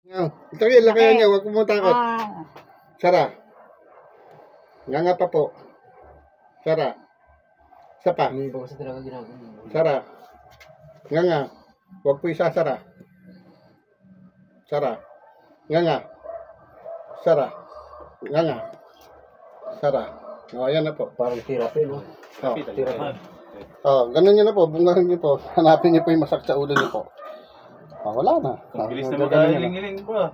Ito yun, lakayan niya. Huwag mo takot. Sara. Nga pa po. Sara. Isa pa. Sara. Nga. Huwag po isasara. Sara. Nga. Sara. Nga. Sara. O, ayan na po. Parang tirapin, no? Ganun nyo na po. Bungahan nyo po. Hanapin nyo po yung masakit sa ulo nyo po. Wala na. Bilis na magkahiling-hiling po.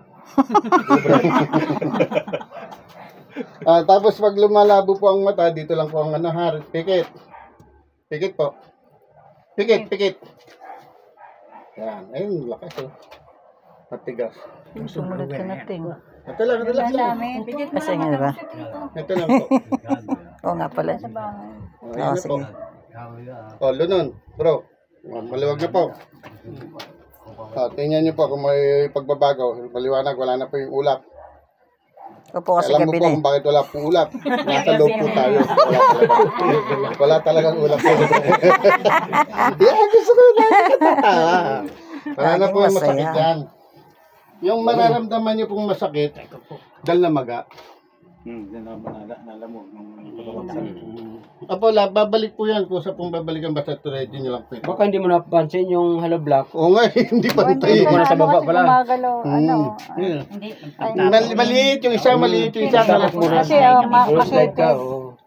Tapos pag lumalabo po ang mata, dito lang po ang anahar. Pikit. Pikit po. Pikit, pikit. Yan. Ayun, lakas oh. Matigas. Sumunod ka na ting. Ito lang, ito lang. Kasi nga ba? Ito lang po. Oo nga pala. Ayan na po. Lunon. Bro. Maliwag na po. Tingnan nyo po kung may pagbabago. Maliwanag, wala na po yung ulap. Opo kasi Alam mo gabi po na. kung bakit wala pong ulap. Nasa loob po tayo. Wala talagang ulap po. Yan, gusto ko yung nakikatawa. Wala na po yung masakit yan. Yung mararamdaman nyo pong masakit, dahil na maga. Nalamog. Apo, babalik po yan. Kung sa pong babalikan, basta ready nyo lang po. Baka hindi mo napansin yung hollow block. Oo nga, hindi pa tayo. Hindi nasa baba pala. Maliit yung isa, maliit yung isa. Kasi Slide ka, oo.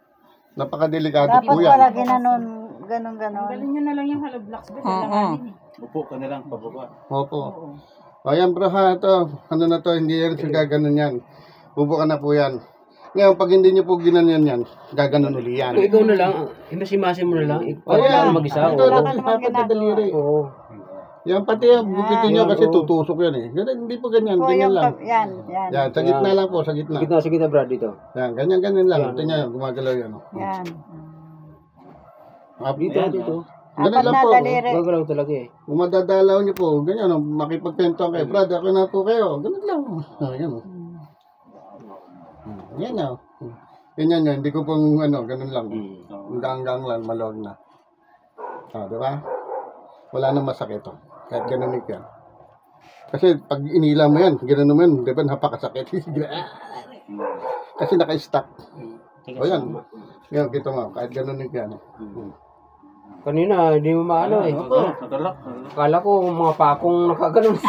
Napakadelikado dapat po yan. pala ginanon, ganon. Galing nyo na lang yung hollow blocks. Upo ka na lang, pababa. Opo. Ayan bro ha, ito. Ano na to, hindi yan siya gaganon yan. Upo ka na po yan. Ngayon, pag hindi nyo po ginanon yan, gaganon uli yan. Kung ikaw na lang, imasimasin mo na lang. Ayan, mag-isa. ito na dapat na daliri. Oo. Yan pati yung gupitin nyo kasi tutusok yan eh. Ganun, hindi po ganyan, ganyan lang. Yan. Yan, sa gitna lang po, sa gitna. Sa gitna, Brad, dito. Yan, ganyan lang. Tingnan, gumagalaw yan. Yan. Dito. Ganun lang po. Gagalaw talaga eh. Kung madadalaw nyo po, ganyan, makipagpento kayo. Brad, ako na po kayo. Ganun lang. Yan o. Yan o. Yan, hindi ko pong ganun lang. Hanggang lang, maluwag na. Diba? Wala nang masakit o. Kahit ganun yan. Kasi pag inila mo yan, ganun naman, di ba napakasakit. Kasi naka-stack. O yan. Yan, kita mo, kahit ganun yan. Kanina, hindi mo maano eh. Natalak. Akala ko mga pakong nakaganon.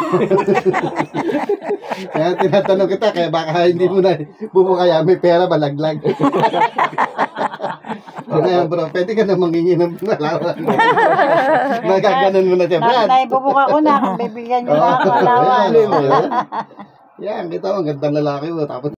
Kaya tinatanong kita, kaya baka hindi mo na bubukaya, may pera, balaglag. Kaya bro, pwede ka na mangingi ng pangalawan. Nagaganon mo na siya, Brad. Naibubuka ko na, bibigyan nyo na ako alawan. Yan, kita mo, gandang lalaki mo. Tapos